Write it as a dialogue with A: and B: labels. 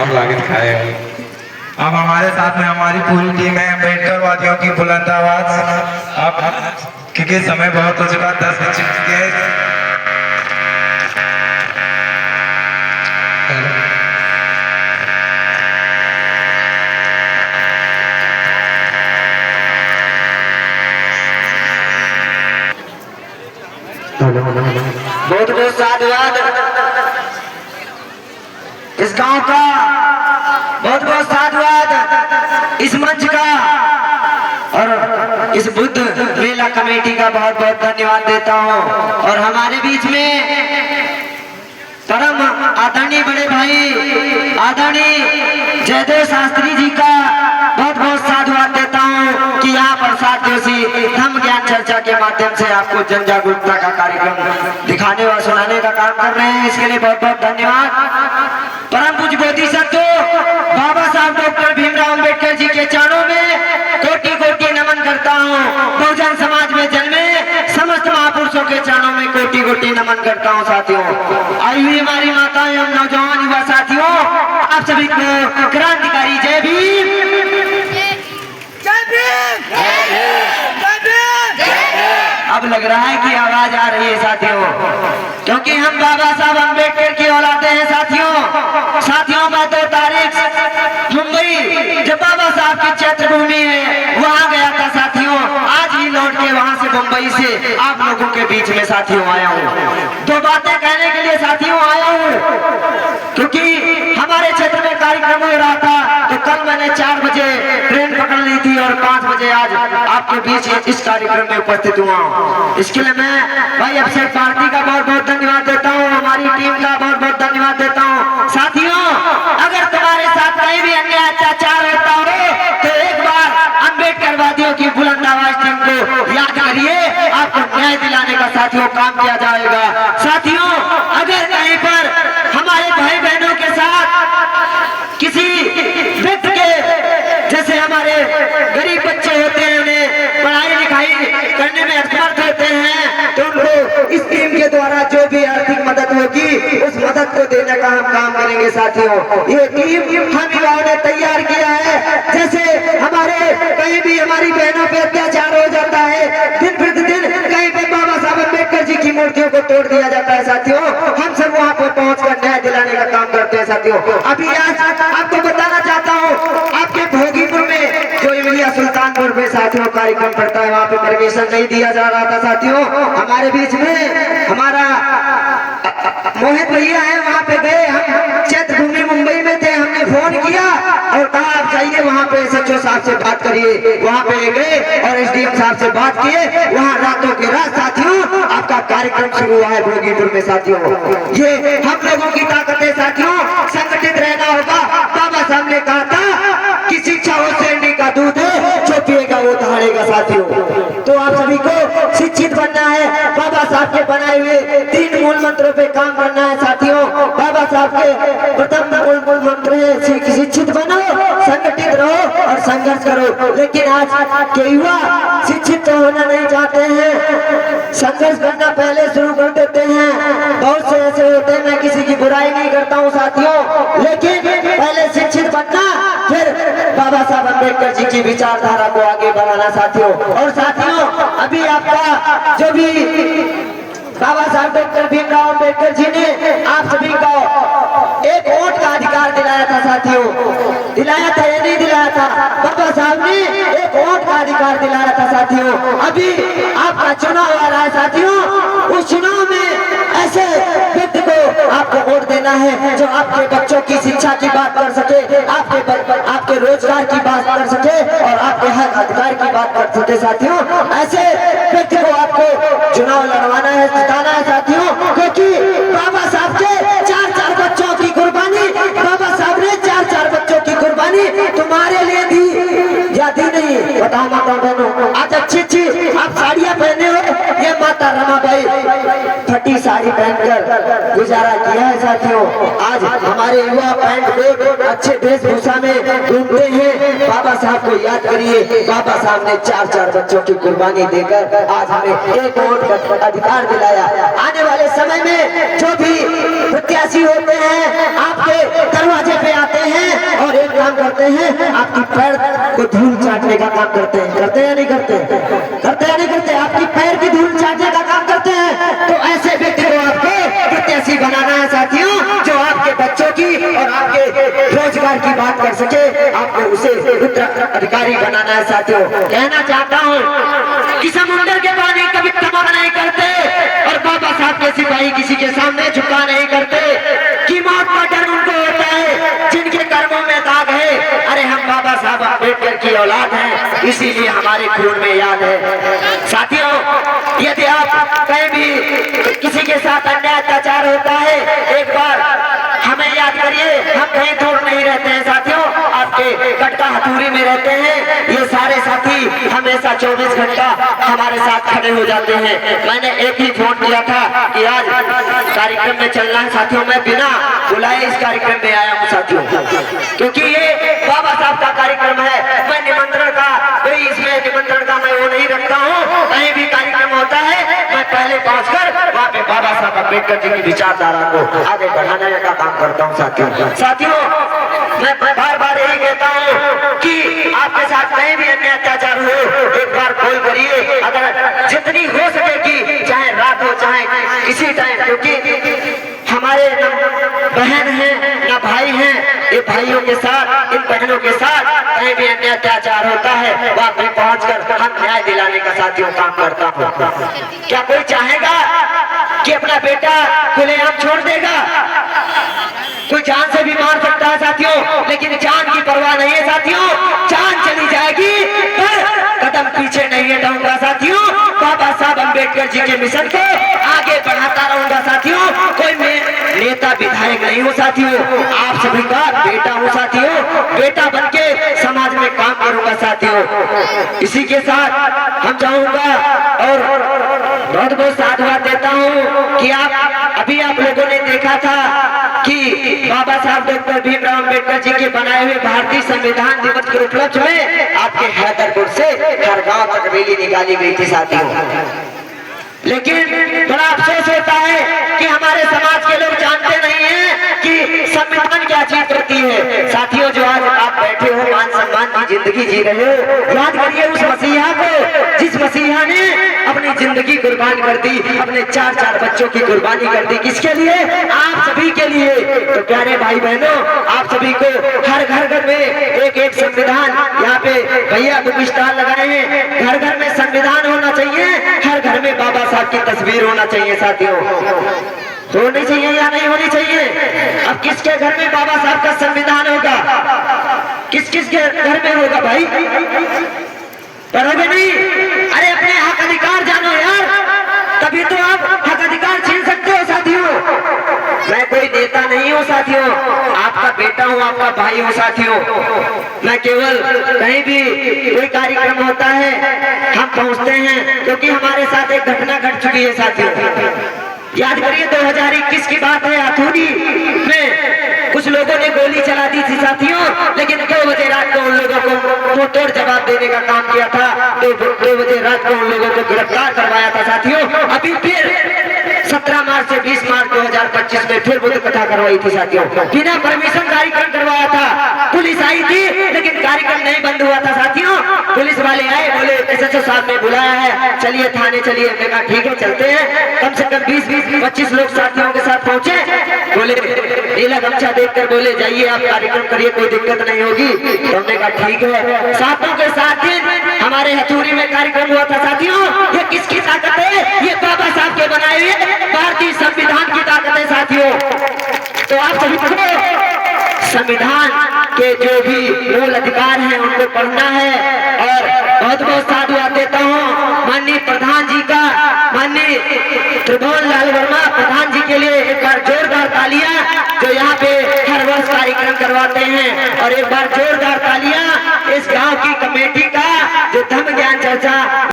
A: कमर लागे दिखाएगा। अब हमारे साथ में हमारी पूरी टीम है अम्बेडकर वादियों की बुलंद आवाज। अब क्योंकि समय बहुत हो चुका, 10 बज चुके हैं।
B: बहुत बहुत साधुवाद इस गांव का, बहुत बहुत साधुवाद इस मंच का और इस बुद्ध मेला कमेटी का बहुत बहुत धन्यवाद देता हूं। और हमारे बीच में परम आदरणीय बड़े भाई आदरणीय जयदेव शास्त्री जी का बहुत बहुत साधुवाद देता हूं कि यहाँ पर 7 दिवसीय धम्म ज्ञान चर्चा के माध्यम से आपको जन जागरूकता का कार्यक्रम दिखाने और सुनाने का काम कर रहे हैं। इसके लिए बहुत बहुत धन्यवाद। परम पूज्य बोधिसत्व बाबा साहब डॉक्टर भीमराव अम्बेडकर जी के चरणों में कोटि कोटि नमन करता हूँ। बहुजन समाज में जन्मे समस्त महापुरुषों के चरणों में कोटि कोटि नमन करता हूँ। साथियों, आई हुई हमारी माताएं एवं नौजवान युवा साथियों, आप सभी को क्रांतिकारी जय भीम, जय भीम, जय भीम। अब लग रहा है कि आवाज आ रही है साथियों, क्योंकि हम बाबा साहब अम्बेडकर की औलादे हैं साथियों। साथियों, मैं 2 तारीख मुंबई जब बाबा साहब की चैत्र भूमि है वहां गया था साथियों। आज ही लौट के वहां से मुंबई से आप लोगों के बीच में साथियों आया हूँ। 2 बातें कहने के लिए साथियों आया हूँ, क्योंकि हमारे क्षेत्र में कार्यक्रम हो रहा था। तो कल मैंने 4 बजे ट्रेन पकड़ ली थी और 5 बजे आज आपके बीच इस कार्यक्रम में उपस्थित हुआ हूँ। इसके लिए मैं भाई अफसर पार्टी का बहुत बहुत धन्यवाद देता हूँ, हमारी टीम का बहुत बहुत धन्यवाद देता हूँ। साथियों, अगर तुम्हारे साथ कहीं भी अन्याय अत्याचार होता हो तो एक बार अम्बेडकर वादियों की बुलंद आवाज टीम को याद करिए, आपको न्याय दिलाने का साथियों काम किया जाएगा। साथियों, अगर कहीं पर हमारे भाई बहनों के साथ किसी व्यक्ति के जैसे हमारे गरीब बच्चे होते हैं, उन्हें पढ़ाई लिखाई करने में असमर्थ होते हैं, तो उनको इस टीम के द्वारा जो भी आर्थिक मदद होगी उस मदद को देने का हम काम करेंगे। साथियों, ये टीम हम युवाओं ने तैयार किया है। जैसे हमारे कहीं भी हमारी बहनों पे अत्याचार हो जाता है, दिन प्रतिदिन कहीं पे बाबा साहब अम्बेडकर जी की मूर्तियों को तोड़ दिया जाता है साथियों, हम सब वहाँ पर पहुँचकर न्याय दिलाने का काम करते हैं साथियों। अभी आज आपको बताना चाहता हूँ, आपके भोगीपुर में जो इमलिया सुल्तानपुर में साथियों कार्यक्रम पड़ता है, वहाँ पे परमिशन नहीं दिया जा रहा था साथियों। हमारे बीच में हमारा मोहित भैया है, वहाँ पे गए, हम चैत्र भूमि मुंबई में थे, हमने फोन किया और कहा आप जाइए वहाँ पे SHO साहब से बात करिए। वहाँ पे गए और SDM साहब से बात किए। वहाँ रातों के रात साथियों आपका कार्यक्रम शुरू हुआ है भोगीपुर में साथियों। ये हम लोगों की ताकत है साथियों, संगठित रहना होगा। बाबा साहब ने कहा था कि शिक्षा हो शेरनी का दूध है, जो पिएगा वो दहाड़ेगा साथियों। तो आप सभी को शिक्षित बनना है, बाबा साहब के बनाए हुए 3 मूल मंत्रों पे काम करना है साथियों। बाबा साहब के प्रथम मूल मंत्र है शिक्षित बनो, संगठित रहो और संघर्ष करो। लेकिन आज के युवा शिक्षित तो होना नहीं चाहते हैं, संघर्ष करना पहले शुरू कर देते हैं। बहुत से ऐसे होते हैं, मैं किसी की बुराई नहीं करता हूँ साथियों, लेकिन पहले शिक्षित बनना, फिर बाबा साहब अम्बेडकर जी की विचारधारा को आगे बढ़ाना साथियों। और साथियों, अभी आपका जो भी बाबा साहब डॉक्टर भीमराव अम्बेडकर जी ने आप सभी को एक वोट का अधिकार दिलाया था साथियों, दिलाया था या नहीं दिलाया था? बाबा साहब ने एक वोट का अधिकार दिलाया था साथियों। अभी आपका चुनाव आ रहा है साथियों, उस चुनाव में ऐसे व्यक्ति को आपको वोट देना है जो आपके बच्चों की शिक्षा की बात कर सके, आपके रोजगार की बात कर सके और आपके हर अधिकार की बात कर सके साथियों। ऐसे व्यक्ति को आपको चुनाव लड़वाना है, जिताना है साथियों, क्योंकि बाबा साहब के 4-4 बच्चों की कुर्बानी, बाबा साहब ने 4-4 बच्चों की कुर्बानी तुम्हारे लिए दी या दी नहीं? बताओ माता बहनों, आज अच्छी आप साड़ियाँ पहने हो, ये माता रमाबाई फटी साड़ी पहनकर गुजारा किया है साथियों। आज हमारे युवा पैंट कोट अच्छे वेशभूषा में घूमते हैं। बाबा साहब को याद करिए, बाबा साहब ने 4-4 बच्चों की कुर्बानी देकर आज हमें एक वोट का अधिकार दिलाया। आने वाले समय में जो भी प्रत्याशी होते हैं आपके दरवाजे पे आते हैं, करते हैं, आपकी पैर को धूल चाटने का काम करते हैं। करते हैं या नहीं करते? करते या नहीं करते? आपकी पैर की धूल चाटने का काम करते हैं। तो ऐसे व्यक्ति को आपको प्रत्याशी बनाना है साथियों, जो आपके बच्चों की और आपके रोजगार की बात कर सके। आपको उसे उत्तराधिकारी बनाना है साथियों। कहना चाहता हूँ कि समुद्र के पानी कभी तबाह नहीं करते और बाबा साहब के सिपाही किसी के सामने झुका नहीं करते। कि मौत का डर उनको होता है जिनके कर्मों में दाग है। अरे हम बाबा साहब अम्बेडकर की औलाद हैं, इसीलिए हमारे खून में याद है। साथियों, यदि आप कहीं भी किसी के साथ अन्याय अत्याचार होता है, एक बार हमें याद करिए, हम कहीं दूर नहीं रहते हैं साथियों, आपके कटका हथूरी में रहते हैं। ये सारे साथी हमेशा 24 घंटा हमारे साथ खड़े हो जाते हैं। मैंने एक ही फोन किया था कि आज कार्यक्रम में चलना है साथियों, मैं बिना बुलाए इस कार्यक्रम में आया हूँ साथियों, क्योंकि ये बाबा साहब का कार्यक्रम है। मैं निमंत्रण का कोई इसमें निमंत्रण का मैं वो नहीं रखता हूँ। कहीं भी कार्यक्रम होता है मैं पहले पहुँचकर वहाँ पे बाबा साहब अम्बेडकर जी की विचारधारा को आगे बढ़ाने का काम करता हूँ साथियों। मैं बार बार यही कहता हूँ कि आपके साथ कहीं भी अन्य अत्याचार हो, एक बार कॉल करिए, अगर जितनी हो सकेगी, चाहे रात हो चाहे किसी टाइम, क्योंकि हमारे न बहन हैं न भाई हैं। ये भाइयों के साथ, इन बहनों के साथ कहीं भी अन्य अत्याचार होता है, वहाँ पे पहुँचकर हम न्याय दिलाने का साथियों काम करता हूँ। क्या कोई चाहेगा कि अपना बेटा खुलेआम छोड़ देगा? कोई जान से भी मार सकता है साथियों, लेकिन जान की परवाह नहीं है साथियों। जान चली जाएगी पर कदम पीछे नहीं हटाऊंगा साथियों। बाबा साहब अम्बेडकर जी के मिशन को आगे बढ़ाता रहूंगा साथियों। कोई नेता विधायक नहीं हो साथियों, आप सभी का बेटा हूँ साथियों। बेटा बनके समाज में काम करूंगा साथियों। इसी के साथ हम चाहूंगा और बहुत बहुत साधुवाद देता हूँ कि अभी आप लोगों ने देखा था कि बाबा साहब डॉक्टर भीमराव अम्बेडकर जी के बनाए हुए भारतीय संविधान दिवस के उपलक्ष्य में आपके हैदरपुर से हर गांव तक रैली निकाली गई थी साथियों। लेकिन बड़ा अफसोस होता है कि हमारे समाज के लोग जानते नहीं हैं कि संविधान क्या चीज होती है साथियों। जो आज आप बैठे हो, मान सम्मान की जिंदगी जी रहे हो, याद करिए उस मसीहा को जिस मसीहा ने अपनी जिंदगी कुर्बान कर दी, अपने 4 बच्चों की कुर्बानी कर दी। किसके लिए? आप सभी के लिए। तो प्यारे भाई बहनों, आप सभी को हर घर में एक संविधान, यहाँ पे भैया बुक स्टॉल लगाए हैं, घर घर में संविधान होना चाहिए, हर घर में बाबा साहब की तस्वीर होना चाहिए साथियों। होनी चाहिए या नहीं होनी चाहिए? अब किसके घर में बाबा साहब का संविधान होगा? किस किस के घर में होगा भाई? पढ़ोगे नहीं? अरे अपने हक अधिकार जानो यार, तभी तो आप हक अधिकार छीन सकते हो साथियों। मैं कोई नेता नहीं हूँ साथियों, आपका बेटा हूँ, आपका भाई हूँ साथियों। मैं केवल कहीं भी कोई कार्यक्रम होता है हम पहुँचते हैं, क्योंकि हमारे साथ एक घटना घट चुकी है साथियों। याद करिए 2021 की बात है, हथौड़ी में कुछ लोगों ने गोली चला दी थी साथियों, लेकिन 2 बजे रात को उन लोगों को तोड़ जवाब देने का काम किया था। 2 बजे रात को उन लोगों को गिरफ्तार करवाया था साथियों। अभी फिर 17 मार्च से 20 मार्च 2025 में फिर बुद्ध कथा करवाई थी साथियों। बिना परमिशन कार्यक्रम करवाया था, पुलिस आई थी लेकिन कार्यक्रम नहीं बंद हुआ था साथियों। पुलिस वाले आए, बोले SHO साहब ने बुलाया है, चलिए थाने चलिए। हमने कहा ठीक है चलते हैं। कम से कम 20-25 लोग साथियों के साथ पहुंचे। बोले नीला गमछा देखकर बोले जाइए आप कार्यक्रम करिए, कोई दिक्कत नहीं होगी। तो हमने कहा ठीक है। साथियों के साथ हमारे हथौड़ी में कार्यक्रम हुआ था साथियों। ये किसकी ताकत है? ये बाबा साहब के बनाए हुए भारतीय संविधान की ताकत है साथियों। तो आप सभी को संविधान के जो भी मूल अधिकार हैं उनको पढ़ना है। और बहुत बहुत साधुवाद देता हूँ माननीय प्रधान जी का, माननीय त्रिभुवन लाल वर्मा प्रधान जी के लिए एक बार जोरदार तालियां, जो यहाँ पे हर वर्ष कार्यक्रम करवाते हैं। और एक बार जोरदार